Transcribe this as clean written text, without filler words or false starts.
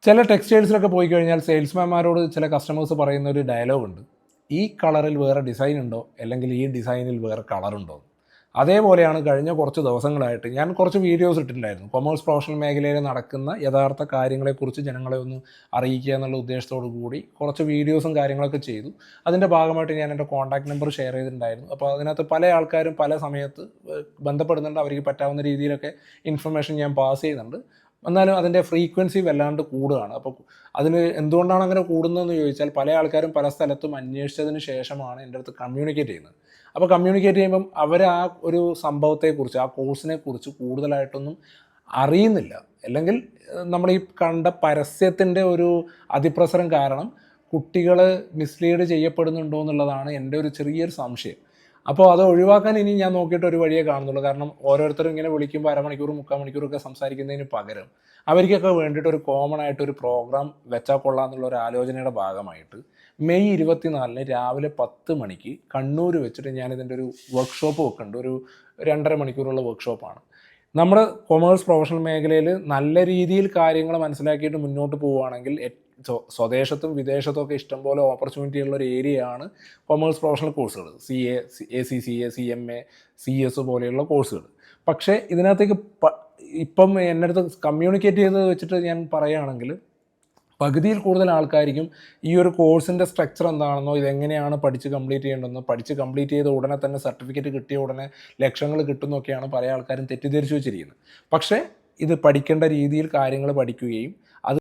ചില ടെക്സ്റ്റൈൽസിലൊക്കെ പോയി കഴിഞ്ഞാൽ സെയിൽസ്മാൻമാരോട് ചില കസ്റ്റമേഴ്സ് പറയുന്ന ഒരു ഡയലോഗ് ഉണ്ട്. ഈ കളറിൽ വേറെ ഡിസൈൻ ഉണ്ടോ, അല്ലെങ്കിൽ ഈ ഡിസൈനിൽ വേറെ കളറുണ്ടോ? അതേപോലെയാണ് കഴിഞ്ഞ കുറച്ച് ദിവസങ്ങളായിട്ട് ഞാൻ കുറച്ച് വീഡിയോസ് ഇട്ടിട്ടുണ്ടായിരുന്നു. കൊമേഴ്സ് പ്രൊഫഷണൽ മേഖലയിൽ നടക്കുന്ന യഥാർത്ഥ കാര്യങ്ങളെക്കുറിച്ച് ജനങ്ങളെ ഒന്ന് അറിയിക്കുക എന്നുള്ള ഉദ്ദേശത്തോടു കൂടി കുറച്ച് വീഡിയോസും കാര്യങ്ങളൊക്കെ ചെയ്തു. അതിൻ്റെ ഭാഗമായിട്ട് ഞാൻ എൻ്റെ കോൺടാക്ട് നമ്പർ ഷെയർ ചെയ്തിട്ടുണ്ടായിരുന്നു. അപ്പോൾ അതിനകത്ത് പല ആൾക്കാരും പല സമയത്ത് ബന്ധപ്പെടുന്നുണ്ട്. അവർക്ക് പറ്റാവുന്ന രീതിയിലൊക്കെ ഇൻഫർമേഷൻ ഞാൻ പാസ് ചെയ്യുന്നുണ്ട്. എന്നാലും അതിൻ്റെ ഫ്രീക്വൻസി വല്ലാണ്ട് കൂടുകയാണ്. അപ്പോൾ അതിന് എന്തുകൊണ്ടാണ് അങ്ങനെ കൂടുന്നതെന്ന് ചോദിച്ചാൽ, പല ആൾക്കാരും പല സ്ഥലത്തും അന്വേഷിച്ചതിന് ശേഷമാണ് എൻ്റെ അടുത്ത് കമ്മ്യൂണിക്കേറ്റ് ചെയ്യുന്നത്. അപ്പോൾ കമ്മ്യൂണിക്കേറ്റ് ചെയ്യുമ്പം അവർ ആ ഒരു സംഭവത്തെക്കുറിച്ച്, ആ കോഴ്സിനെ കുറിച്ച് കൂടുതലായിട്ടൊന്നും അറിയുന്നില്ല. അല്ലെങ്കിൽ നമ്മൾ ഈ കണ്ട പരസ്യത്തിൻ്റെ ഒരു അതിപ്രസരം കാരണം കുട്ടികൾ മിസ്ലീഡ് ചെയ്യപ്പെടുന്നുണ്ടോ എന്നുള്ളതാണ് എൻ്റെ ഒരു ചെറിയൊരു സംശയം. അപ്പോൾ അത് ഒഴിവാക്കാൻ ഇനി ഞാൻ നോക്കിയിട്ട് ഒരു വഴിയേ കാണുന്നുള്ളൂ. കാരണം ഓരോരുത്തരും ഇങ്ങനെ വിളിക്കുമ്പോൾ അരമണിക്കൂർ 3/4 മണിക്കൂറൊക്കെ സംസാരിക്കുന്നതിന് പകരം അവർക്കൊക്കെ വേണ്ടിയിട്ട് ഒരു കോമൺ ആയിട്ട് ഒരു പ്രോഗ്രാം വെച്ചാൽ കൊള്ളാം എന്നുള്ള ഒരു ആലോചനയുടെ ഭാഗമായിട്ട് മെയ് 24 രാവിലെ 10 മണിക്ക് കണ്ണൂർ വെച്ചിട്ട് ഞാനിതിൻ്റെ ഒരു വർക്ക്ഷോപ്പ് വെക്കുന്നുണ്ട്. ഒരു 2.5 മണിക്കൂറുള്ള വർക്ക്ഷോപ്പാണ്. നമ്മുടെ കൊമേഴ്സ് പ്രൊഫഷണൽ മേഖലയിൽ നല്ല രീതിയിൽ കാര്യങ്ങൾ മനസ്സിലാക്കിയിട്ട് മുന്നോട്ട് പോവുകയാണെങ്കിൽ സ്വദേശത്തും വിദേശത്തും ഒക്കെ ഇഷ്ടംപോലെ ഓപ്പർച്യൂണിറ്റി ഉള്ള ഒരു ഏരിയയാണ് കൊമേഴ്സ് പ്രൊഫഷണൽ കോഴ്സുകൾ. CA, ACCA, CMA, CS പോലെയുള്ള കോഴ്സുകൾ. പക്ഷേ ഇതിനകത്തേക്ക് ഇപ്പം എൻ്റെ അടുത്ത് കമ്മ്യൂണിക്കേറ്റ് ചെയ്ത് വെച്ചിട്ട് ഞാൻ പറയുകയാണെങ്കിൽ, പകുതിയിൽ കൂടുതൽ ആൾക്കാർക്കും ഈ ഒരു കോഴ്സിൻ്റെ സ്ട്രക്ചർ എന്താണെന്നോ, ഇതെങ്ങനെയാണ് പഠിച്ച് കംപ്ലീറ്റ് ചെയ്യേണ്ടതെന്നോ, പഠിച്ച് കംപ്ലീറ്റ് ചെയ്ത ഉടനെ തന്നെ സർട്ടിഫിക്കറ്റ് കിട്ടിയ ഉടനെ ലക്ഷങ്ങൾ കിട്ടുന്നൊക്കെയാണ് പല ആൾക്കാരും തെറ്റിദ്ധരിച്ചു വെച്ചിരിക്കുന്നത്. പക്ഷേ ഇത് പഠിക്കേണ്ട രീതിയിൽ കാര്യങ്ങൾ പഠിക്കുകയും